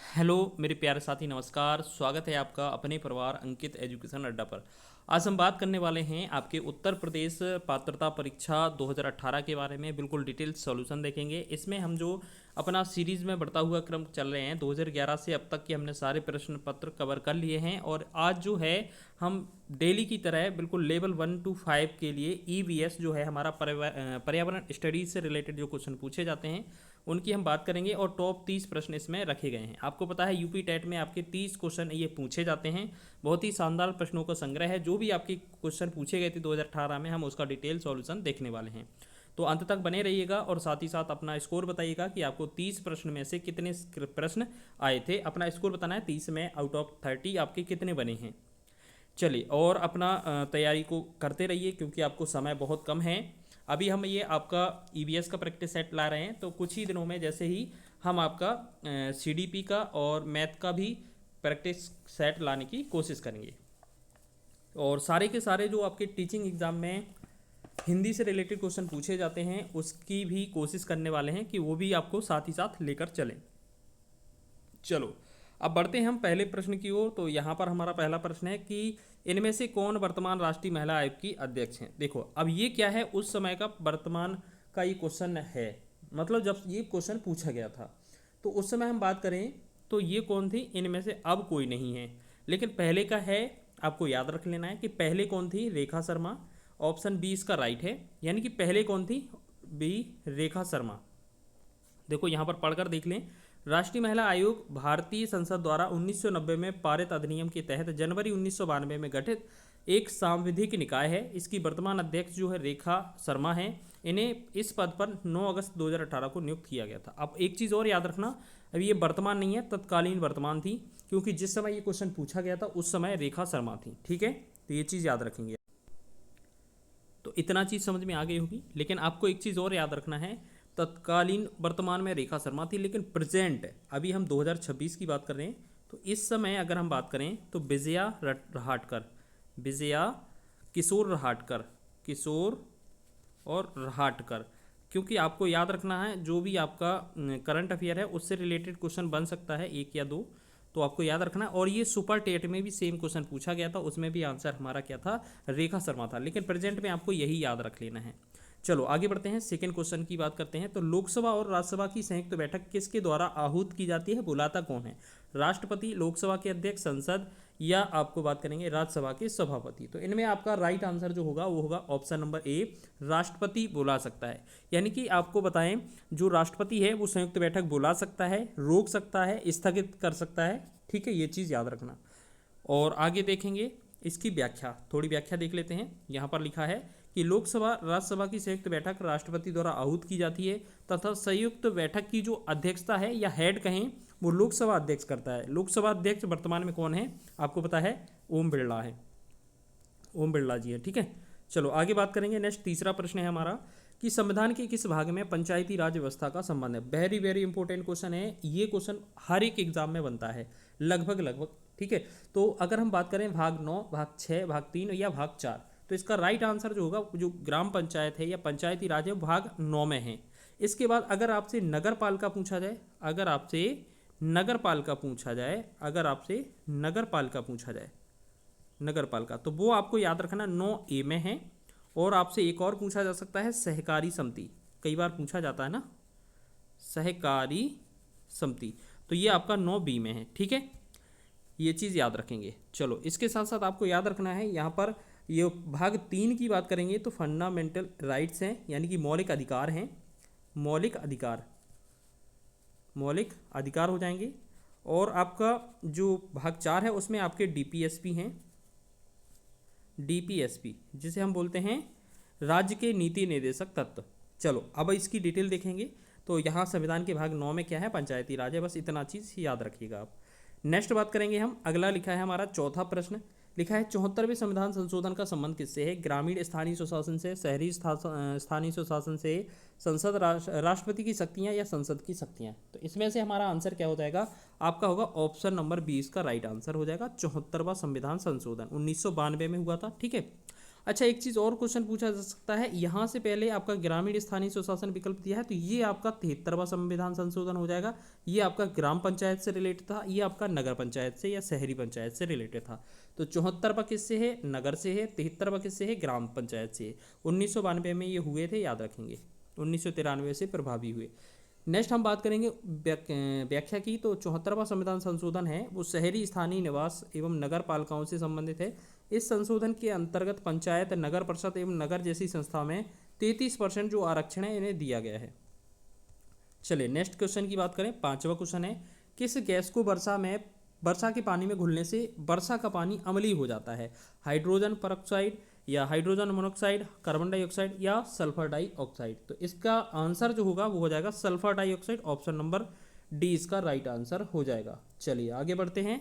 Hello मेरे प्यारे साथी, नमस्कार। स्वागत है आपका अपने परिवार अंकित एजुकेशन अड्डा पर। आज हम बात करने वाले हैं आपके उत्तर प्रदेश पात्रता परीक्षा 2018 के बारे में। बिल्कुल डिटेल सॉल्यूशन देखेंगे। इसमें हम जो अपना सीरीज़ में बढ़ता हुआ क्रम चल रहे हैं, 2011 से अब तक के हमने सारे प्रश्न पत्र कवर कर लिए हैं। और आज जो है हम डेली की तरह बिल्कुल लेवल 1 to 5 के लिए ईवीएस जो है हमारा पर्यावरण स्टडीज से रिलेटेड जो क्वेश्चन पूछे जाते हैं उनकी हम बात करेंगे। और टॉप 30 प्रश्न इसमें रखे गए हैं। आपको पता है यूपी टेट में आपके 30 क्वेश्चन ये पूछे जाते हैं। बहुत ही शानदार प्रश्नों का संग्रह है। जो भी आपके क्वेश्चन पूछे गए थे 2018 में, हम उसका डिटेल सॉल्यूशन देखने वाले हैं। तो अंत तक बने रहिएगा और साथ ही साथ अपना स्कोर बताइएगा कि आपको 30 प्रश्न में से कितने प्रश्न आए थे। अपना स्कोर बताना है, 30 में आउट ऑफ 30 आपके कितने बने हैं। चलिए, और अपना तैयारी को करते रहिए क्योंकि आपको समय बहुत कम है। अभी हम ये आपका ईवीएस का प्रैक्टिस सेट ला रहे हैं, तो कुछ ही दिनों में जैसे ही हम आपका सीडीपी का और मैथ का भी प्रैक्टिस सेट लाने की कोशिश करेंगे। और सारे के सारे जो आपके टीचिंग एग्ज़ाम में हिंदी से रिलेटेड क्वेश्चन पूछे जाते हैं उसकी भी कोशिश करने वाले हैं कि वो भी आपको साथ ही साथ लेकर चलें। चलो, अब बढ़ते हैं हम पहले प्रश्न की ओर। तो यहाँ पर हमारा पहला प्रश्न है कि इनमें से कौन वर्तमान राष्ट्रीय महिला आयोग की अध्यक्ष हैं। देखो, अब ये क्या है, उस समय का वर्तमान का ये क्वेश्चन है। मतलब जब ये क्वेश्चन पूछा गया था तो उस समय हम बात करें तो ये कौन थी, इनमें से अब कोई नहीं है। लेकिन पहले का है, आपको याद रख लेना है कि पहले कौन थी, रेखा शर्मा। ऑप्शन बी इसका राइट है, यानी कि पहले कौन थी, बी रेखा शर्मा। देखो यहाँ पर पढ़कर देख लें। राष्ट्रीय महिला आयोग भारतीय संसद द्वारा 1990 में पारित अधिनियम के तहत जनवरी 1992 में गठित एक सांविधिक निकाय है। इसकी वर्तमान अध्यक्ष जो है रेखा शर्मा है। इन्हें इस पद पर 9 अगस्त 2018 को नियुक्त किया गया था। अब एक चीज़ और याद रखना, अभी ये वर्तमान नहीं है, तत्कालीन वर्तमान थी, क्योंकि जिस समय ये क्वेश्चन पूछा गया था उस समय रेखा शर्मा थी। ठीक है, तो ये चीज़ याद रखेंगे। तो इतना चीज़ समझ में आ गई होगी। लेकिन आपको एक चीज़ और याद रखना है, तत्कालीन वर्तमान में रेखा शर्मा थी, लेकिन प्रेजेंट अभी हम 2026 की बात कर रहे हैं। तो इस समय अगर हम बात करें तो विजया रहाटकर, विजया किशोर रहाटकर, किशोर और रहाटकर। क्योंकि आपको याद रखना है, जो भी आपका करंट अफेयर है उससे रिलेटेड क्वेश्चन बन सकता है, एक या दो, तो आपको याद रखना है। और ये सुपर टेट में भी सेम क्वेश्चन पूछा गया था, उसमें भी आंसर हमारा क्या था, रेखा शर्मा था। लेकिन प्रेजेंट में आपको यही याद रख लेना है। चलो आगे बढ़ते हैं, सेकंड क्वेश्चन की बात करते हैं। तो लोकसभा और राज्यसभा की संयुक्त बैठक किसके द्वारा आहूत की जाती है, बुलाता कौन है। राष्ट्रपति, लोकसभा के अध्यक्ष, संसद, या आपको बात करेंगे राज्यसभा के सभापति। तो इनमें आपका राइट आंसर जो होगा वो होगा ऑप्शन नंबर ए, राष्ट्रपति बुला सकता है। यानी कि आपको बताएं, जो राष्ट्रपति है वो संयुक्त बैठक बुला सकता है, रोक सकता है, स्थगित कर सकता है। ठीक है, ये चीज़ याद रखना। और आगे देखेंगे इसकी व्याख्या, थोड़ी व्याख्या देख लेते हैं। यहाँ पर लिखा है कि लोकसभा राज्यसभा की संयुक्त बैठक राष्ट्रपति द्वारा आहूत की जाती है तथा संयुक्त बैठक की जो अध्यक्षता है या हेड कहें, वो लोकसभा अध्यक्ष करता है। लोकसभा अध्यक्ष वर्तमान में कौन है, आपको पता है, ओम बिरला है, ओम बिरला जी है। ठीक है, चलो आगे बात करेंगे। नेक्स्ट तीसरा प्रश्न है हमारा कि संविधान के किस भाग में पंचायती राज व्यवस्था का संबंध है। वेरी वेरी इंपॉर्टेंट क्वेश्चन है ये। क्वेश्चन हर एक एग्जाम में बनता है लगभग लगभग। ठीक है, तो अगर हम बात करें भाग 9, भाग 6, भाग 3 या भाग 4, तो इसका राइट आंसर जो होगा, जो ग्राम पंचायत है या पंचायती राज है, भाग 9 में है। इसके बाद अगर आपसे नगर पालिका पूछा जाए, अगर आपसे नगर पालिका पूछा जाए, अगर आपसे नगर पालिका पूछा जाए, नगर पालिका, तो वो आपको याद रखना 9A में है। और आपसे एक और पूछा जा सकता है, सहकारी समिति, कई बार पूछा जाता है ना, सहकारी समिति, तो ये आपका 9B में है। ठीक है, ये चीज़ याद रखेंगे। चलो इसके साथ साथ आपको याद रखना है, यहाँ पर ये भाग 3 की बात करेंगे तो फंडामेंटल राइट्स हैं, यानी कि मौलिक अधिकार हैं, मौलिक अधिकार, मौलिक अधिकार हो जाएंगे। और आपका जो भाग 4 है उसमें आपके डीपीएसपी हैं, डीपीएसपी जिसे हम बोलते हैं राज्य के नीति निर्देशक तत्व। चलो अब इसकी डिटेल देखेंगे। तो यहाँ संविधान के भाग 9 में क्या है, पंचायती राज है, बस इतना चीज़ याद रखिएगा आप। नेक्स्ट बात करेंगे हम, अगला लिखा है हमारा चौथा प्रश्न, लिखा है 74वें संविधान संशोधन का संबंध किससे है। ग्रामीण स्थानीय स्वशासन से, शहरी स्थानीय स्वशासन से, संसद, राष्ट्रपति की शक्तियाँ या संसद की शक्तियाँ। तो इसमें से हमारा आंसर क्या हो जाएगा, आपका होगा ऑप्शन नंबर 20 का राइट आंसर हो जाएगा। 74वां संविधान संशोधन 1992 में हुआ था। ठीक है, अच्छा, एक चीज़ और क्वेश्चन पूछा जा सकता है, यहाँ से पहले आपका ग्रामीण स्थानीय स्वशासन विकल्प दिया है, तो ये आपका 73वां संविधान संशोधन हो जाएगा। ये आपका ग्राम पंचायत से रिलेटेड था, ये आपका नगर पंचायत से या शहरी पंचायत से रिलेटेड था। तो 74वां किससे है? नगर से है। 73वां किससे है? ग्राम पंचायत से है। 1992 में ये हुए थे, याद रखेंगे। 1993 से प्रभावी हुए। नेक्स्ट हम बात करेंगे व्याख्या की। तो 74वां संविधान संशोधन है वो शहरी स्थानीय निवास एवं नगर पालिकाओं से संबंधित है। इस संशोधन के अंतर्गत पंचायत, नगर परिषद एवं नगर जैसी संस्था में 33% जो आरक्षण है इन्हें दिया गया है। चलिए नेक्स्ट क्वेश्चन की बात करें। 5वां क्वेश्चन है, किस गैस को वर्षा के पानी में घुलने से वर्षा का पानी अम्लीय हो जाता है? हाइड्रोजन परऑक्साइड या हाइड्रोजन मोनोऑक्साइड, कार्बन डाइऑक्साइड या सल्फर डाइऑक्साइड? तो इसका आंसर जो होगा वो हो जाएगा sulphur dioxide. Option number D इसका राइट आंसर हो जाएगा। चलिए आगे बढ़ते हैं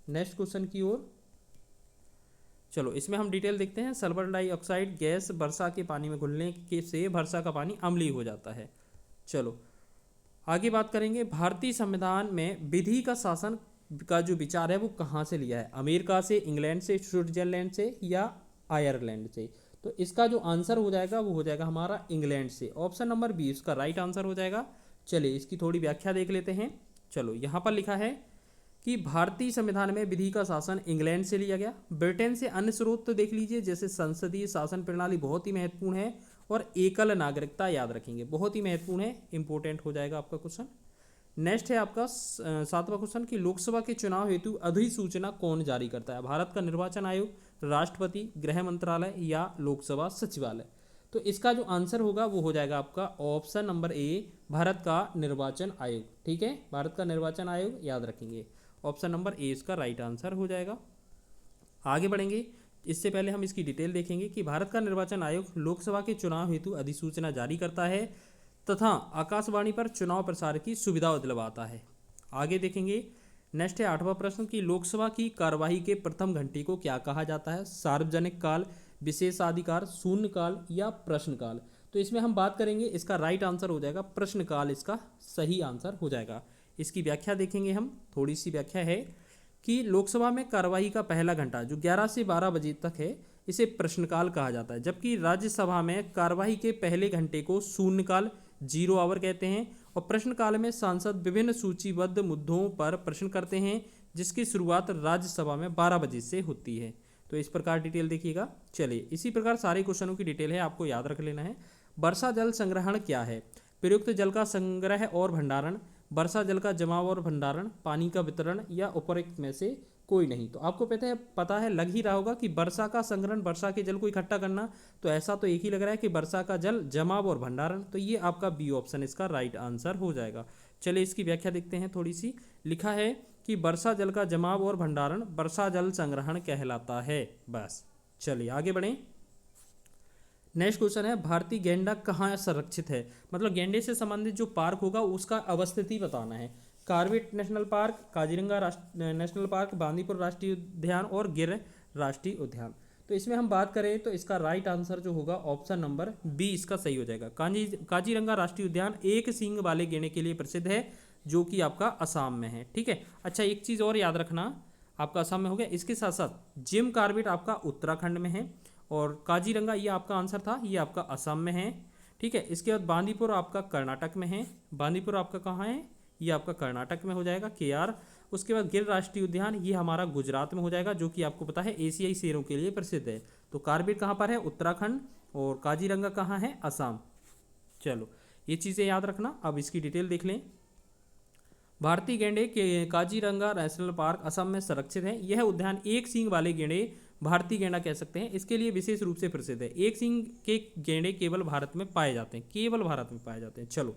नेक्स्ट क्वेश्चन की ओर। चलो इसमें हम डिटेल देखते हैं। सल्फर डाइऑक्साइड गैस वर्षा के पानी में घुलने के से वर्षा का पानी अम्लीय हो जाता है। चलो आगे बात करेंगे। भारतीय संविधान में विधि का शासन का जो विचार है वो कहाँ से लिया है? अमेरिका से, इंग्लैंड से, स्विट्जरलैंड से या आयरलैंड से? तो इसका जो आंसर हो जाएगा वो हो जाएगा हमारा इंग्लैंड से। ऑप्शन नंबर बी इसका राइट आंसर हो जाएगा। चलिए इसकी थोड़ी व्याख्या देख लेते हैं। चलो यहाँ पर लिखा है कि भारतीय संविधान में विधि का शासन इंग्लैंड से लिया गया। ब्रिटेन से अन्य स्रोत तो देख लीजिए, जैसे संसदीय शासन प्रणाली बहुत ही महत्वपूर्ण है, और एकल नागरिकता याद रखेंगे, बहुत ही महत्वपूर्ण है, इंपॉर्टेंट हो जाएगा आपका क्वेश्चन। नेक्स्ट है आपका 7वां क्वेश्चन कि लोकसभा के चुनाव हेतु अधिसूचना कौन जारी करता है? भारत का निर्वाचन आयोग, राष्ट्रपति, गृह मंत्रालय या लोकसभा सचिवालय? तो इसका जो आंसर होगा वो हो जाएगा आपका ऑप्शन नंबर ए, भारत का निर्वाचन आयोग। ठीक है, भारत का निर्वाचन आयोग याद रखेंगे। ऑप्शन नंबर ए इसका राइट आंसर हो जाएगा। आगे बढ़ेंगे, इससे पहले हम इसकी डिटेल देखेंगे कि भारत का निर्वाचन आयोग लोकसभा के चुनाव हेतु अधिसूचना जारी करता है तथा आकाशवाणी पर चुनाव प्रसार की सुविधा दिलवाता है। आगे देखेंगे। नेक्स्ट है 8वां प्रश्न कि लोकसभा की कार्यवाही के प्रथम घंटे को क्या कहा जाता है? सार्वजनिक काल, विशेषाधिकार, शून्यकाल या प्रश्नकाल? तो इसमें हम बात करेंगे, इसका राइट आंसर हो जाएगा प्रश्नकाल, इसका सही आंसर हो जाएगा। इसकी व्याख्या देखेंगे हम। थोड़ी सी व्याख्या है कि लोकसभा में कार्यवाही का पहला घंटा जो 11 से 12 बजे तक है इसे प्रश्नकाल कहा जाता है, जबकि राज्यसभा में कार्यवाही के पहले घंटे को शून्यकाल, 0 आवर कहते हैं, और प्रश्नकाल में सांसद विभिन्न सूचीबद्ध मुद्दों पर प्रश्न करते हैं, जिसकी शुरुआत राज्यसभा में 12 बजे से होती है। तो इस प्रकार डिटेल देखिएगा। चलिए इसी प्रकार सारे क्वेश्चनों की डिटेल है, आपको याद रख लेना है। वर्षा जल संग्रहण क्या है? प्रयुक्त जल का संग्रह और भंडारण, वर्षा जल का जमाव और भंडारण, पानी का वितरण या उपरोक्त में से कोई नहीं? तो आपको पता है लग ही रहा होगा कि वर्षा का संग्रहण, वर्षा के जल को इकट्ठा करना, तो ऐसा तो एक ही लग रहा है कि वर्षा का जल जमाव और भंडारण। तो ये आपका बी ऑप्शन इसका राइट आंसर हो जाएगा। चलिए इसकी व्याख्या देखते हैं थोड़ी सी। लिखा है कि वर्षा जल का जमाव और भंडारण वर्षा जल संग्रहण कहलाता है। बस चलिए आगे बढ़ें। नेक्स्ट क्वेश्चन है, भारतीय गैंडा कहाँ संरक्षित है? मतलब गैंडे से संबंधित जो पार्क होगा उसका अवस्थिति बताना है। Corbett national park, Kaziranga national park, Bandipur राष्ट्रीय उद्यान और गिर राष्ट्रीय उद्यान? तो इसमें हम बात करें तो इसका राइट आंसर जो होगा ऑप्शन नंबर बी इसका सही हो जाएगा। काजीरंगा राष्ट्रीय उद्यान एक सींग वाले गैंडे के लिए प्रसिद्ध है, जो कि आपका असम में है। ठीक है। अच्छा एक चीज़ और याद रखना, आपका असम में हो गया, इसके साथ साथ जिम कार्बेट आपका उत्तराखंड में है, और काजीरंगा ये आपका आंसर था, ये आपका असम में है। ठीक है। इसके बाद बांदीपुर आपका कर्नाटक में है। बांदीपुर आपका कहाँ है? ये आपका कर्नाटक में हो जाएगा, KR। उसके बाद गिर राष्ट्रीय उद्यान ये हमारा गुजरात में हो जाएगा, जो कि आपको पता है एशियाई शेरों के लिए प्रसिद्ध है। तो कार्बेट कहाँ पर है? उत्तराखंड। और काजीरंगा कहाँ है? असम। चलो ये चीज़ें याद रखना। अब इसकी डिटेल देख लें। भारतीय गैंडे के काजीरंगा नेशनल पार्क असम में संरक्षित है। यह उद्यान एक सींग वाले गैंडे, भारतीय गैंडा कह सकते हैं, इसके लिए विशेष रूप से प्रसिद्ध है। एक सींग के गैंडे केवल भारत में पाए जाते हैं, केवल भारत में पाए जाते हैं। चलो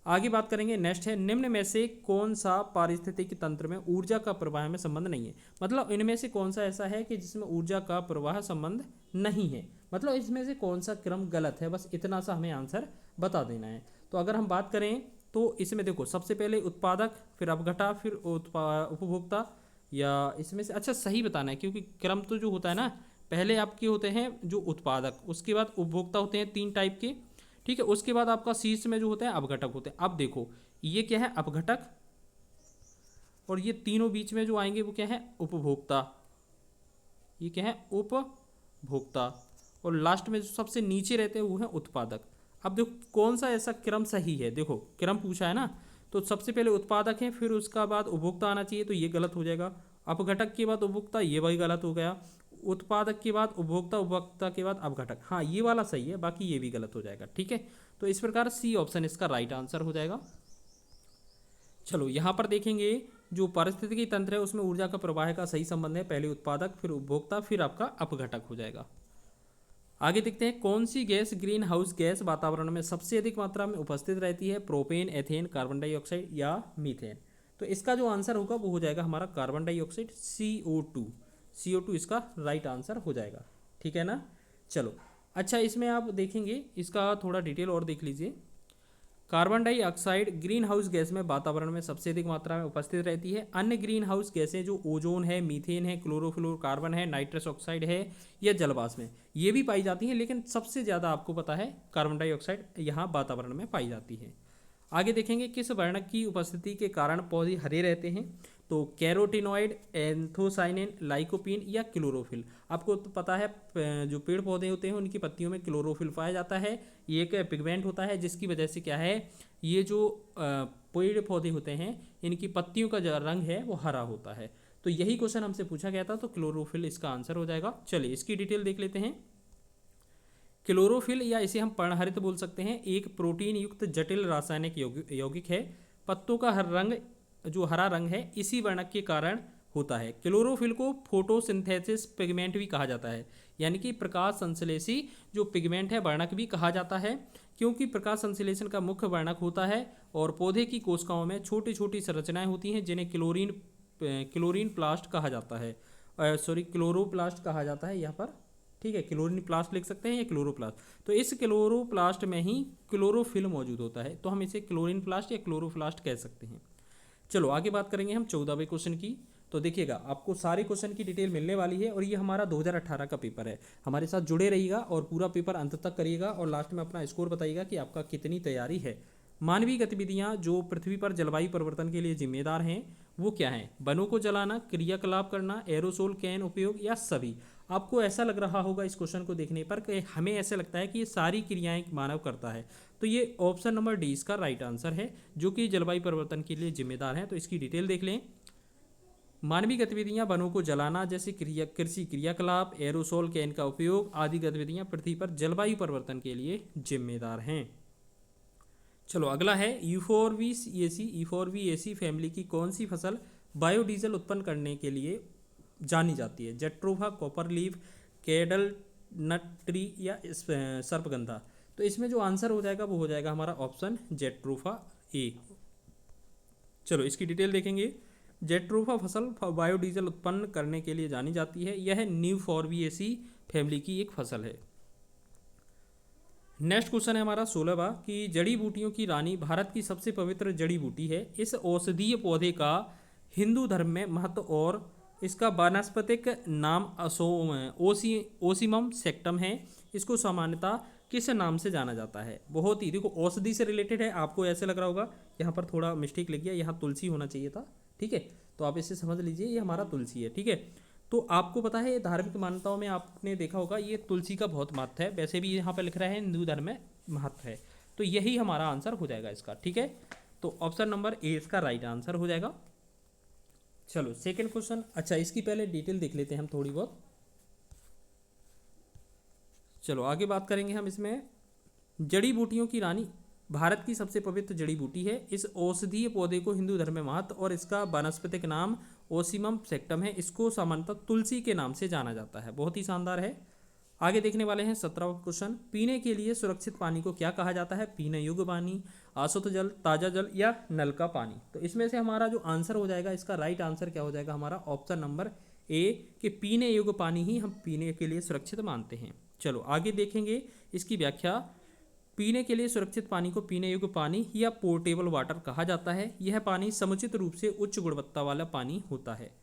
आगे बात करेंगे। नेक्स्ट है, निम्न में से कौन सा पारिस्थितिकी तंत्र में ऊर्जा का प्रवाह में संबंध नहीं है? मतलब इनमें से कौन सा ऐसा है कि जिसमें ऊर्जा का प्रवाह संबंध नहीं है? मतलब इसमें से कौन सा क्रम गलत है, बस इतना सा हमें आंसर बता देना है। तो अगर हम बात करें तो इसमें देखो, सबसे पहले उत्पादक, फिर अपघटा, फिर उपभोक्ता, या इसमें से अच्छा सही बताना है, क्योंकि क्रम तो जो होता है ना, पहले आपके होते हैं जो उत्पादक, उसके बाद उपभोक्ता होते हैं 3 टाइप के। ठीक है। उसके बाद आपका शीर्ष में जो होते हैं अपघटक होते हैं। अब देखो ये क्या है? अपघटक। और ये तीनों बीच में जो आएंगे वो क्या है? उपभोक्ता। ये क्या है? उपभोक्ता। और लास्ट में जो सबसे नीचे रहते हैं वो है उत्पादक। अब देखो कौन सा ऐसा क्रम सही है, देखो क्रम पूछा है ना, तो सबसे पहले उत्पादक है, फिर उसका बाद उपभोक्ता आना चाहिए, तो ये गलत हो जाएगा। अपघटक के बाद उपभोक्ता, ये वही गलत हो गया। उत्पादक के बाद उपभोक्ता, उपभोक्ता के बाद अपघटक, हाँ ये वाला सही है, बाकी ये भी गलत हो जाएगा। ठीक है, तो इस प्रकार सी ऑप्शन इसका राइट आंसर हो जाएगा। चलो यहाँ पर देखेंगे जो पारिस्थितिकी तंत्र है उसमें ऊर्जा का प्रवाह का सही संबंध है, पहले उत्पादक फिर उपभोक्ता फिर आपका अपघटक हो जाएगा। आगे देखते हैं कौन सी गैस ग्रीन हाउस गैस वातावरण में सबसे अधिक मात्रा में उपस्थित रहती है, प्रोपेन, एथेन, कार्बन डाइऑक्साइड या मीथेन। तो इसका जो आंसर होगा वो हो जाएगा हमारा कार्बन डाइऑक्साइड, CO2। CO2 इसका राइट आंसर हो जाएगा। ठीक है ना। चलो अच्छा, इसमें आप देखेंगे इसका थोड़ा डिटेल और देख लीजिए। Carbon dioxide green house gas में वातावरण में सबसे अधिक मात्रा में उपस्थित रहती है। अन्य ग्रीन हाउस गैसें जो ओजोन है, मीथेन है, क्लोरोफ्लोरोकार्बन है, नाइट्रस ऑक्साइड है या जलवाष्प में, ये भी पाई जाती हैं, लेकिन सबसे ज़्यादा आपको पता है कार्बन डाइऑक्साइड यहाँ वातावरण में पाई जाती है। आगे देखेंगे किस वर्णक की उपस्थिति के कारण पौधे हरे रहते हैं, तो कैरोटीनॉइड, एंथोसाइनिन, लाइकोपीन या क्लोरोफिल। आपको तो पता है जो पेड़ पौधे होते हैं उनकी पत्तियों में क्लोरोफिल पाया जाता है, ये एक पिगमेंट होता है जिसकी वजह से क्या है, ये जो पेड़ पौधे होते हैं इनकी पत्तियों का जो रंग है वो हरा होता है। तो यही क्वेश्चन हमसे पूछा गया था, तो क्लोरोफिल इसका आंसर हो जाएगा। चलिए इसकी डिटेल देख लेते हैं। क्लोरोफिल या इसे हम पर्णहरित बोल सकते हैं, एक प्रोटीन युक्त जटिल रासायनिक यौगिक है। पत्तों का हर रंग जो हरा रंग है इसी वर्णक के कारण होता है। क्लोरोफिल को फोटोसिंथेसिस पिगमेंट भी कहा जाता है, यानी कि प्रकाश संश्लेषी जो पिगमेंट है वर्णक भी कहा जाता है, क्योंकि प्रकाश संश्लेषण का मुख्य वर्णक होता है। और पौधे की कोशिकाओं में छोटी छोटी संरचनाएं होती हैं जिन्हें क्लोरीन प्लास्ट कहा जाता है, क्लोरोप्लास्ट कहा जाता है यहाँ पर। ठीक है, क्लोरीन प्लास्ट लिख सकते हैं या क्लोरोप्लास्ट। तो इस क्लोरोप्लास्ट में ही क्लोरोफिल मौजूद होता है, तो हम इसे क्लोरीन प्लास्ट या क्लोरोप्लास्ट कह सकते हैं। चलो आगे बात करेंगे हम 14वें क्वेश्चन की। तो देखिएगा आपको सारे क्वेश्चन की डिटेल मिलने वाली है, और ये हमारा 2018 का पेपर है। हमारे साथ जुड़े रहिएगा और पूरा पेपर अंत तक करिएगा, और लास्ट में अपना स्कोर बताइएगा कि आपका कितनी तैयारी है। मानवीय गतिविधियां जो पृथ्वी पर जलवायु परिवर्तन के लिए जिम्मेदार हैं वो क्या हैं? वनों को जलाना, क्रियाकलाप करना, एरोसोल कैन उपयोग या सभी। आपको ऐसा लग रहा होगा इस क्वेश्चन को देखने पर कि हमें ऐसा लगता है कि ये सारी क्रियाएं मानव करता है, तो ये ऑप्शन नंबर डी इसका राइट आंसर है, जो कि जलवायु परिवर्तन के लिए जिम्मेदार है। तो इसकी डिटेल देख लें। मानवीय गतिविधियां वनों को जलाना जैसे कृषि क्रियाकलाप, एरोसोल कैन का उपयोग आदि गतिविधियां पृथ्वी पर जलवायु परिवर्तन के लिए जिम्मेदार हैं। चलो अगला है E4V फैमिली की कौन सी फसल बायोडीजल उत्पन्न करने के लिए जानी जाती है? जेट्रोफा, कॉपर लीफ, केडल नट ट्री या सर्पगंधा। तो इसमें जो आंसर हो जाएगा वो हो जाएगा हमारा ऑप्शन जेट्रोफा ए। चलो इसकी डिटेल देखेंगे। जेट्रोफा फसल बायोडीजल उत्पन्न करने के लिए जानी जाती है। यह न्यूफॉर्बिएसी फैमिली की एक फसल है। नेक्स्ट क्वेश्चन है हमारा 16वां कि जड़ी बूटियों की रानी भारत की सबसे पवित्र जड़ी बूटी है। इस औषधीय पौधे का हिंदू धर्म में महत्व और इसका वानस्पतिक नाम ओसीमम सेक्टम है। इसको सामान्यतः किस नाम से जाना जाता है? बहुत ही देखो औषधि से रिलेटेड है, आपको ऐसे लग रहा होगा यहाँ पर थोड़ा मिस्टेक लग गया, यहाँ तुलसी होना चाहिए था। ठीक है, तो आप इसे समझ लीजिए ये हमारा तुलसी है। ठीक है, तो आपको पता है धार्मिक मान्यताओं में आपने देखा होगा ये तुलसी का बहुत महत्व है, वैसे भी यहाँ पर लिख रहा है हिंदू धर्म में महत्व है, तो यही हमारा आंसर हो जाएगा इसका। ठीक है, तो ऑप्शन नंबर ए इसका राइट आंसर हो जाएगा। चलो सेकंड क्वेश्चन। अच्छा इसकी पहले डिटेल देख लेते हैं हम थोड़ी बहुत। चलो आगे बात करेंगे हम इसमें। जड़ी बूटियों की रानी भारत की सबसे पवित्र जड़ी बूटी है। इस औषधीय पौधे को हिंदू धर्म में महत्व और इसका वानस्पतिक नाम ओसीमम सेक्टम है। इसको सामान्यतः तुलसी के नाम से जाना जाता है। बहुत ही शानदार है। आगे देखने वाले हैं 17वां क्वेश्चन। पीने के लिए सुरक्षित पानी को क्या कहा जाता है? पीने योग्य पानी, अशुद्ध जल, ताजा जल या नल का पानी। तो इसमें से हमारा जो आंसर हो जाएगा इसका राइट आंसर क्या हो जाएगा हमारा? ऑप्शन नंबर ए कि पीने योग्य पानी ही हम पीने के लिए सुरक्षित मानते हैं। चलो आगे देखेंगे इसकी व्याख्या। पीने के लिए सुरक्षित पानी को पीने योग्य पानी या पोर्टेबल वाटर कहा जाता है। यह पानी समुचित रूप से उच्च गुणवत्ता वाला पानी होता है।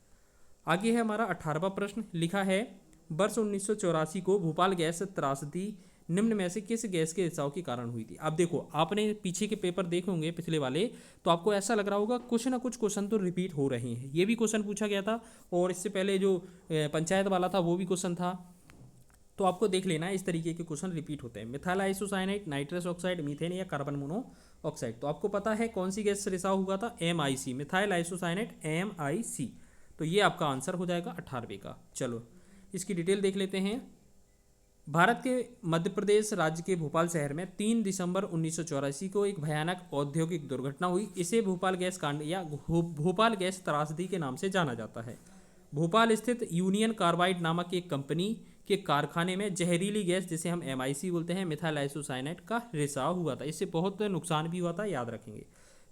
आगे है हमारा 18वां प्रश्न। लिखा है वर्ष 1984 को भोपाल गैस त्रासदी निम्न में से किस गैस के रिसाव के कारण हुई थी? अब देखो आपने पीछे के पेपर देखे होंगे पिछले वाले, तो आपको ऐसा लग रहा होगा कुछ ना कुछ क्वेश्चन तो रिपीट हो रहे हैं। ये भी क्वेश्चन पूछा गया था और इससे पहले जो पंचायत वाला था वो भी क्वेश्चन था। तो आपको देख लेना है, इस तरीके के क्वेश्चन रिपीट होते हैं। Methyl isocyanide, nitrous oxide, methane या कार्बन मोनोऑक्साइड। तो आपको पता है कौन सी गैस से रिसाव हुआ था, MiC, मिथाइल आइसोसाइनाइड MiC। तो ये आपका आंसर हो जाएगा 18वें का। चलो इसकी डिटेल देख लेते हैं। भारत के मध्य प्रदेश राज्य के भोपाल शहर में 3 दिसंबर 1984 को एक भयानक औद्योगिक दुर्घटना हुई। इसे भोपाल गैस कांड या भोपाल गैस त्रासदी के नाम से जाना जाता है। भोपाल स्थित यूनियन कार्बाइड नामक एक कंपनी के कारखाने में जहरीली गैस, जिसे हम MiC बोलते हैं, मिथाइल आइसोसाइनाइड का रिसाव हुआ था। इससे बहुत नुकसान भी हुआ था, याद रखेंगे।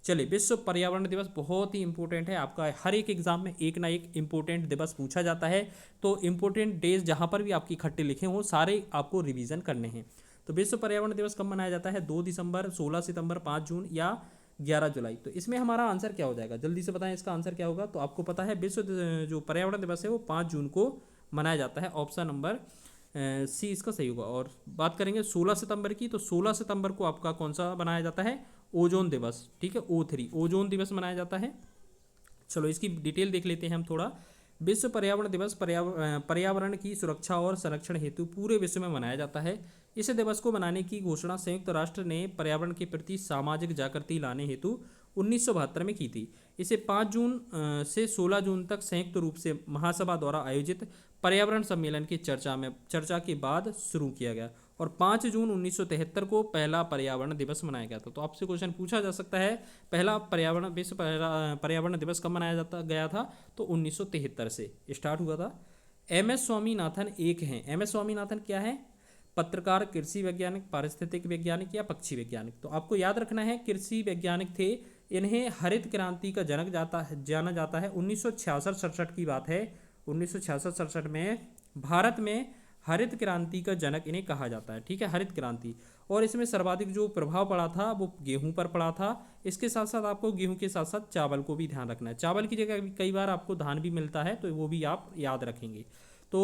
चलिए, विश्व पर्यावरण दिवस बहुत ही इंपॉर्टेंट है आपका, हर एक एग्जाम में एक ना एक इंपॉर्टेंट दिवस पूछा जाता है। तो इंपॉर्टेंट डेज जहाँ पर भी आपकी इकट्ठे लिखे हों सारे आपको रिवीजन करने हैं। तो विश्व पर्यावरण दिवस कब मनाया जाता है, 2 दिसंबर, 16 सितंबर, 5 जून या 11 जुलाई। तो इसमें हमारा आंसर क्या हो जाएगा, जल्दी से बताएं इसका आंसर क्या होगा। तो आपको पता है विश्व जो पर्यावरण दिवस है वो 5 जून को मनाया जाता है। ऑप्शन नंबर सी इसका सही होगा। और बात करेंगे 16 सितंबर की, तो 16 सितंबर को आपका कौन सा मनाया जाता है, ओजोन दिवस। ठीक है, O3 ओजोन दिवस मनाया जाता है। चलो इसकी डिटेल देख लेते हैं हम थोड़ा। विश्व पर्यावरण दिवस पर्यावरण की सुरक्षा और संरक्षण हेतु पूरे विश्व में मनाया जाता है। इस दिवस को मनाने की घोषणा संयुक्त राष्ट्र ने पर्यावरण के प्रति सामाजिक जागृति लाने हेतु 1972 में की थी। इसे 5 जून से 16 जून तक संयुक्त रूप से महासभा द्वारा आयोजित पर्यावरण सम्मेलन की चर्चा के बाद शुरू किया गया और 5 जून 1973 को पहला पर्यावरण दिवस मनाया गया था। तो आपसे क्वेश्चन पूछा जा सकता है, पहला विश्व पर्यावरण दिवस कब मनाया गया था, तो 1973 से स्टार्ट हुआ था। MS स्वामीनाथन एक हैं। MS स्वामीनाथन क्या है, पत्रकार, कृषि वैज्ञानिक, पारिस्थितिक वैज्ञानिक या पक्षी वैज्ञानिक। तो आपको याद रखना है कृषि वैज्ञानिक थे। इन्हें हरित क्रांति का जनक जाना जाता है। 1966-67 की बात है। 1966-67 में भारत में हरित क्रांति का जनक इन्हें कहा जाता है। ठीक है, हरित क्रांति। और इसमें सर्वाधिक जो प्रभाव पड़ा था वो गेहूं पर पड़ा था। इसके साथ साथ आपको गेहूं के साथ साथ चावल को भी ध्यान रखना है। चावल की जगह कई बार आपको धान भी मिलता है, तो वो भी आप याद रखेंगे। तो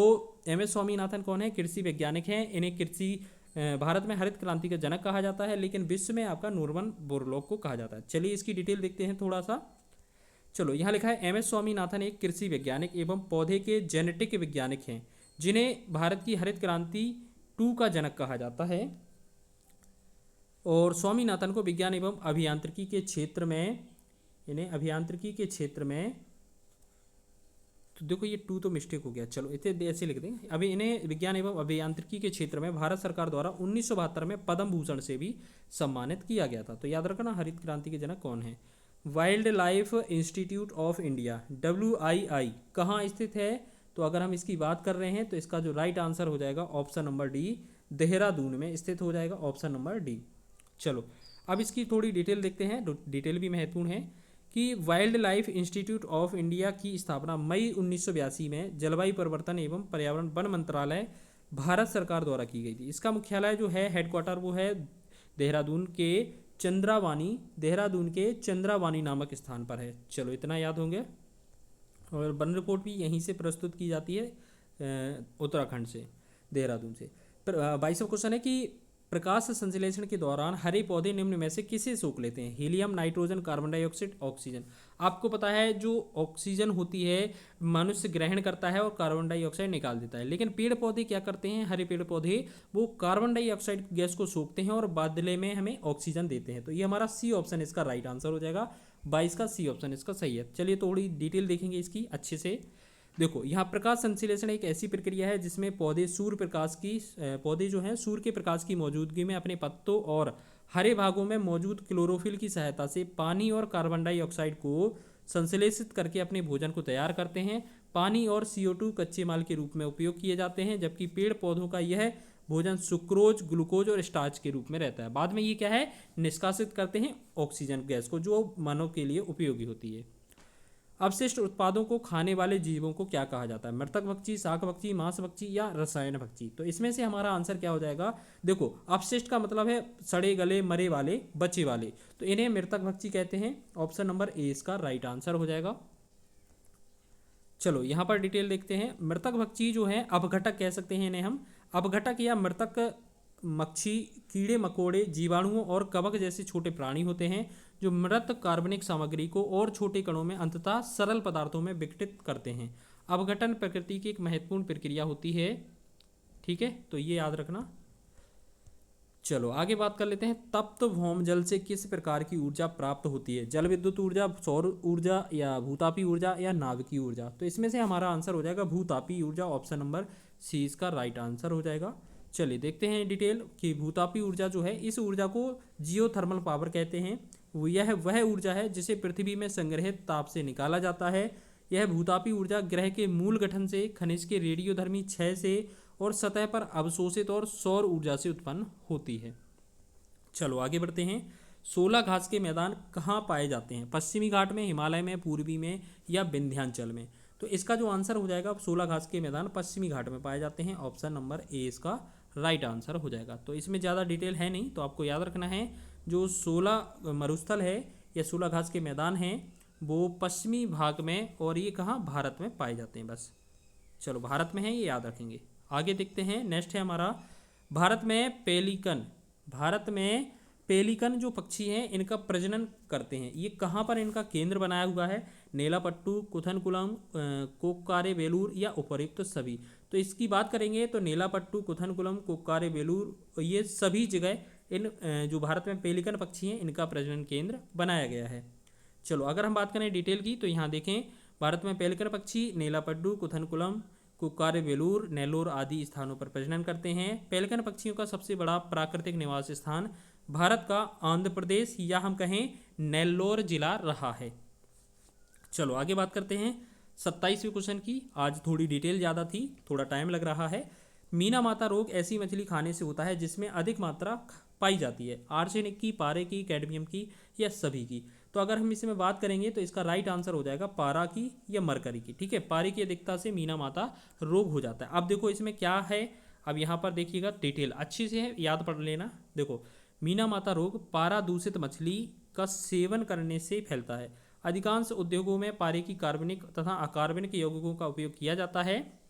MS स्वामीनाथन कौन है, कृषि वैज्ञानिक हैं। इन्हें भारत में हरित क्रांति का जनक कहा जाता है, लेकिन विश्व में आपका नॉर्मन बोरलॉग को कहा जाता है। चलिए इसकी डिटेल देखते हैं थोड़ा सा। चलो यहाँ लिखा है MS स्वामीनाथन एक कृषि वैज्ञानिक एवं पौधे के जेनेटिक वैज्ञानिक हैं, जिन्हें भारत की हरित क्रांति 2 का जनक कहा जाता है। और स्वामीनाथन को विज्ञान एवं अभियांत्रिकी के क्षेत्र में तो देखो ये 2 तो मिस्टेक हो गया, चलो इसे ऐसे लिख देंगे। अभी इन्हें विज्ञान एवं अभियांत्रिकी के क्षेत्र में भारत सरकार द्वारा 1972 में पद्म भूषण से भी सम्मानित किया गया था। तो याद रखना हरित क्रांति के जनक कौन है। Wild life institute of India WII कहाँ स्थित है, तो अगर हम इसकी बात कर रहे हैं तो इसका जो राइट आंसर हो जाएगा ऑप्शन नंबर डी, देहरादून में स्थित हो जाएगा, ऑप्शन नंबर डी। चलो अब इसकी थोड़ी डिटेल देखते हैं, डिटेल भी महत्वपूर्ण है कि wild life institute of India की स्थापना मई 1982 में जलवायु परिवर्तन एवं पर्यावरण वन मंत्रालय भारत सरकार द्वारा की गई थी। इसका मुख्यालय जो है, हेडक्वार्टर, वो है देहरादून के चंद्रावानी नामक स्थान पर है। चलो इतना याद होंगे। और वन रिपोर्ट भी यहीं से प्रस्तुत की जाती है, उत्तराखंड से, देहरादून से। 22वां क्वेश्चन है कि प्रकाश संश्लेषण के दौरान हरे पौधे निम्न में से किसे सोख लेते हैं, helium, nitrogen, carbon dioxide, oxygen. आपको पता है जो ऑक्सीजन होती है मनुष्य ग्रहण करता है और कार्बन डाइऑक्साइड निकाल देता है, लेकिन पेड़ पौधे क्या करते हैं, हरे पेड़ पौधे वो कार्बन डाइऑक्साइड गैस को सोखते हैं और बदले में हमें ऑक्सीजन देते हैं। तो ये हमारा सी ऑप्शन इसका राइट आंसर हो जाएगा। 22 का सी ऑप्शन इसका सही है। चलिए थोड़ी डिटेल देखेंगे इसकी अच्छे से। देखो यहाँ प्रकाश संश्लेषण एक ऐसी प्रक्रिया है जिसमें पौधे जो हैं सूर्य के प्रकाश की मौजूदगी में अपने पत्तों और हरे भागों में मौजूद क्लोरोफिल की सहायता से पानी और कार्बन डाइऑक्साइड को संश्लेषित करके अपने भोजन को तैयार करते हैं। पानी और CO2 कच्चे माल के रूप में उपयोग किए जाते हैं, जबकि पेड़ पौधों का यह भोजन सुक्रोज, ग्लूकोज और स्टार्च के रूप में रहता है। बाद में ये क्या है, निष्कासित करते हैं ऑक्सीजन गैस को, जो मानव के लिए उपयोगी होती है। अपशिष्ट उत्पादों को खाने वाले जीवों को क्या कहा जाता है, मृतक भक्षी, शाक भक्षी, मांस भक्षी या रसायन भक्षी। तो इसमें से हमारा आंसर क्या हो जाएगा, देखो अपशिष्ट का मतलब है सड़े गले, मरे वाले, बचे वाले, तो इन्हें मृतक भक्षी कहते हैं। ऑप्शन नंबर ए इसका राइट आंसर हो जाएगा। चलो यहाँ पर डिटेल देखते हैं। मृतक भक्षी जो है, अपघटक कह सकते हैं इन्हें हम, अपघटक या मृतक मच्छी कीड़े मकोड़े, जीवाणुओं और कवक जैसे छोटे प्राणी होते हैं जो मृत कार्बनिक सामग्री को और छोटे कणों में अंततः सरल पदार्थों में विघटित करते हैं। अपघटन प्रकृति की एक महत्वपूर्ण प्रक्रिया होती है ठीक है, तो ये याद रखना। चलो आगे बात कर लेते हैं। तप्त भौम जल से किस प्रकार की ऊर्जा प्राप्त होती है? जल विद्युत ऊर्जा, सौर ऊर्जा, या भूतापी ऊर्जा, या नाभिकीय ऊर्जा? तो इसमें से हमारा आंसर हो जाएगा भूतापी ऊर्जा, ऑप्शन नंबर सी इसका राइट आंसर हो जाएगा। चलिए देखते हैं डिटेल कि भूतापी ऊर्जा जो है, इस ऊर्जा को जियोथर्मल पावर कहते हैं। यह वह ऊर्जा है जिसे पृथ्वी में संग्रहित ताप से निकाला जाता है। यह भूतापी ऊर्जा ग्रह के मूल गठन से, खनिज के रेडियोधर्मी क्षय से और सतह पर अवशोषित और सौर ऊर्जा से उत्पन्न होती है। चलो आगे बढ़ते हैं। 16 घास के मैदान कहाँ पाए जाते हैं? पश्चिमी घाट में, हिमालय में, पूर्वी में, या विंध्याचल में? तो इसका जो आंसर हो जाएगा, 16 घास के मैदान पश्चिमी घाट में पाए जाते हैं, ऑप्शन नंबर ए इसका राइट आंसर हो जाएगा। तो इसमें ज़्यादा डिटेल है नहीं, तो आपको याद रखना है जो 16 मरुस्थल है या 16 घास के मैदान हैं वो पश्चिमी भाग में, और ये कहाँ, भारत में पाए जाते हैं। बस चलो भारत में है, ये याद रखेंगे। आगे देखते हैं, नेक्स्ट है हमारा भारत में पेलिकन। भारत में पेलिकन जो पक्षी हैं इनका प्रजनन करते हैं, ये कहाँ पर इनका केंद्र बनाया हुआ है? नेलापट्टू, कुथनकुलम, कोक्कारे बेलूर, या उपर्युक्त सभी? तो इसकी बात करेंगे तो नेलापट्टू, कुथनकुलम, कोक्कारे बेलूर, ये सभी जगह इन जो भारत में पेलिकन पक्षी हैं इनका प्रजनन केंद्र बनाया गया है। चलो अगर हम बात करें डिटेल की, तो यहाँ देखें भारत में पेलिकन पक्षी नेलापड्डू, कुथनकुलम, कुक्कारे बेलूर, नेल्लोर आदि स्थानों पर प्रजनन करते हैं। पेलिकन पक्षियों का सबसे बड़ा प्राकृतिक निवास स्थान भारत का आंध्र प्रदेश, या हम कहें नेल्लोर जिला रहा है। चलो आगे बात करते हैं 27वें क्वेश्चन की। आज थोड़ी डिटेल ज़्यादा थी, थोड़ा टाइम लग रहा है। मीना माता रोग ऐसी मछली खाने से होता है जिसमें अधिक मात्रा पाई जाती है? आर्सेनिक की, पारे की, कैडमियम की, या सभी की? तो अगर हम इसमें बात करेंगे तो इसका राइट आंसर हो जाएगा पारा की या मरकरी की। ठीक है, पारे की अधिकता से मीना माता रोग हो जाता है। अब देखो इसमें क्या है, अब यहाँ पर देखिएगा डिटेल अच्छी से है, याद पढ़ लेना। देखो मीना माता रोग पारा दूषित मछली का सेवन करने से फैलता है। अधिकांश उद्योगों में पारे की कार्बनिक तथा अकार्बनिक यौगिकों का उपयोग किया जाता है,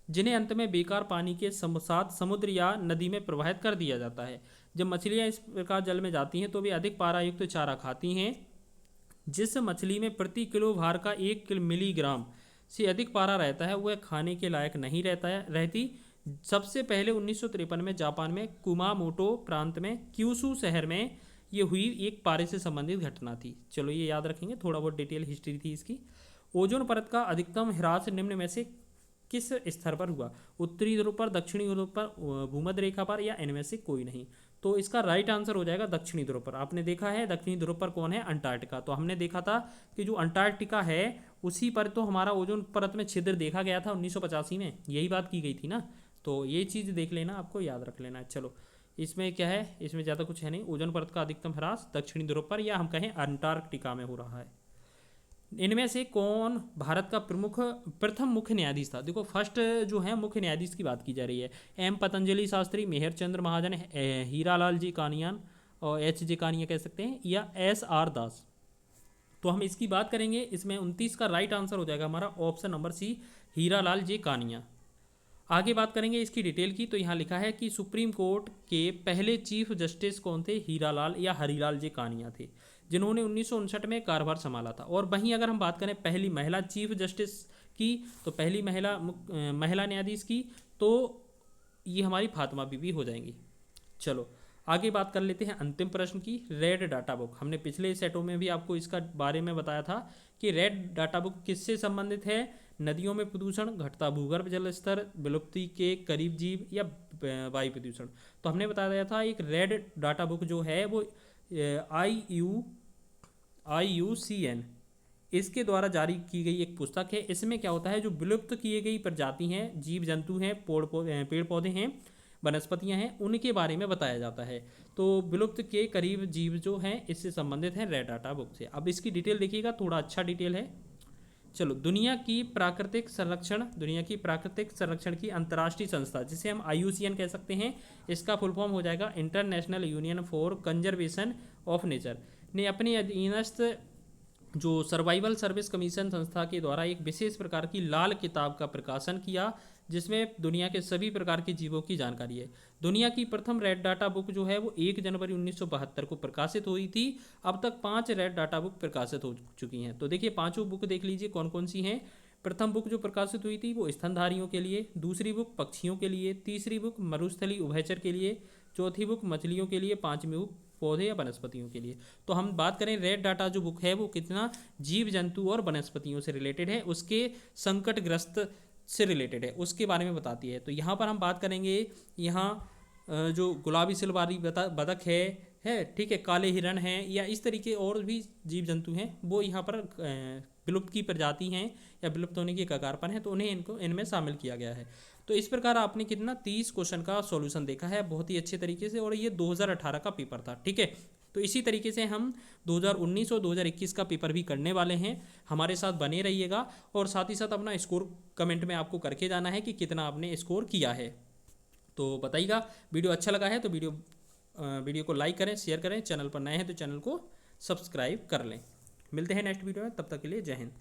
जिन्हें अंत में बेकार पानी के साथ समुद्र या नदी में प्रवाहित कर दिया जाता है। जब मछलियां इस प्रकार जल में जाती हैं तो वे अधिक पारा युक्त चारा खाती हैं। जिस मछली में प्रति किलो भार का 1 मिलीग्राम से अधिक पारा रहता है वह खाने के लायक नहीं रहती। सबसे पहले 1953 में जापान में कुमामोटो प्रांत में क्यूशू शहर में ये हुई एक पारे से संबंधित घटना थी। चलो ये याद रखेंगे, थोड़ा बहुत डिटेल हिस्ट्री थी इसकी। ओजोन परत का अधिकतम ह्रास निम्न में से किस स्तर पर हुआ? उत्तरी ध्रुव पर, दक्षिणी ध्रुव पर, भूमध्य रेखा पर, या इनमें से कोई नहीं? तो इसका राइट आंसर हो जाएगा दक्षिणी ध्रुव पर। आपने देखा है दक्षिणी ध्रुव पर कौन है? अंटार्कटिका। तो हमने देखा था कि जो अंटार्कटिका है उसी पर तो हमारा ओजोन परत में छिद्र देखा गया था 1985 में, यही बात की गई थी ना। तो ये चीज़ देख लेना, आपको याद रख लेना है। चलो इसमें क्या है, इसमें ज़्यादा कुछ है नहीं। ओजोन परत का अधिकतम ह्रास दक्षिणी ध्रुव पर, या हम कहें अंटार्कटिका में हो रहा है। इनमें से कौन भारत का प्रथम मुख्य न्यायाधीश था? देखो फर्स्ट जो है मुख्य न्यायाधीश की बात की जा रही है। एम पतंजलि शास्त्री, मेहर चंद्र महाजन, हीरालाल जी कानियान और एच जे कानिया कह सकते हैं, या एस आर दास? तो हम इसकी बात करेंगे, इसमें 29 का राइट आंसर हो जाएगा हमारा ऑप्शन नंबर सी, हीरालाल जे कानिया। आगे बात करेंगे इसकी डिटेल की, तो यहाँ लिखा है कि सुप्रीम कोर्ट के पहले चीफ जस्टिस कौन थे? हीरालाल या हरीलाल जे कानिया थे, जिन्होंने 1959 में कार्यभार संभाला था। और वहीं अगर हम बात करें पहली महिला चीफ जस्टिस की, तो पहली महिला न्यायाधीश की, तो ये हमारी फातिमा बीबी हो जाएंगी। चलो आगे बात कर लेते हैं अंतिम प्रश्न की। रेड डाटा बुक, हमने पिछले सेटों में भी आपको इसका बारे में बताया था कि रेड डाटा बुक किससे संबंधित है? नदियों में प्रदूषण, घटता भूगर्भ जल स्तर, विलुप्ति के करीब जीव, या वायु प्रदूषण? तो हमने बताया था एक रेड डाटा बुक जो है वो IUCN इसके द्वारा जारी की गई एक पुस्तक है। इसमें क्या होता है, जो विलुप्त किए गई प्रजाति हैं, जीव जंतु हैं, पेड़ पौधे हैं, वनस्पतियां हैं, उनके बारे में बताया जाता है। तो विलुप्त के करीब जीव जो हैं इससे संबंधित हैं रेड डाटा बुक से। अब इसकी डिटेल देखिएगा, थोड़ा अच्छा डिटेल है। चलो दुनिया की प्राकृतिक संरक्षण की अंतर्राष्ट्रीय संस्था, जिसे हम IUCN कह सकते हैं, इसका फुल फॉर्म हो जाएगा international union for conservation of nature, ने अपने अधीनस्थ जो सर्वाइवल सर्विस कमीशन संस्था के द्वारा एक विशेष प्रकार की लाल किताब का प्रकाशन किया, जिसमें दुनिया के सभी प्रकार के जीवों की जानकारी है। दुनिया की प्रथम रेड डाटा बुक जो है वो 1 जनवरी 1972 को प्रकाशित हुई थी। अब तक 5 रेड डाटा बुक प्रकाशित हो चुकी हैं। तो देखिए पांचों बुक देख लीजिए कौन कौन सी हैं। प्रथम बुक जो प्रकाशित हुई थी वो स्तनधारियों के लिए, दूसरी बुक पक्षियों के लिए, तीसरी बुक मरुस्थली उभयचर के लिए, चौथी बुक मछलियों के लिए, पांचवी बुक पौधे या वनस्पतियों के लिए। तो हम बात करें रेड डाटा जो बुक है वो कितना जीव जंतु और वनस्पतियों से रिलेटेड है, उसके संकटग्रस्त से रिलेटेड है, उसके बारे में बताती है। तो यहाँ पर हम बात करेंगे, यहाँ जो गुलाबी सिल वाली बतख है ठीक है, काले हिरण हैं या इस तरीके और भी जीव जंतु हैं वो यहाँ पर विलुप्त की प्रजाति हैं या विलुप्त होने की कगार पर हैं, तो उन्हें इनमें शामिल किया गया है। तो इस प्रकार आपने कितना 30 क्वेश्चन का सॉल्यूशन देखा है बहुत ही अच्छे तरीके से, और ये 2018 का पेपर था। ठीक है, तो इसी तरीके से हम 2019 और 2021 का पेपर भी करने वाले हैं। हमारे साथ बने रहिएगा और साथ ही साथ अपना स्कोर कमेंट में आपको करके जाना है कि कितना आपने स्कोर किया है। तो बताइएगा, वीडियो अच्छा लगा है तो वीडियो को लाइक करें, शेयर करें, चैनल पर नए हैं तो चैनल को सब्सक्राइब कर लें। मिलते हैं नेक्स्ट वीडियो में, तब तक के लिए जय हिंद।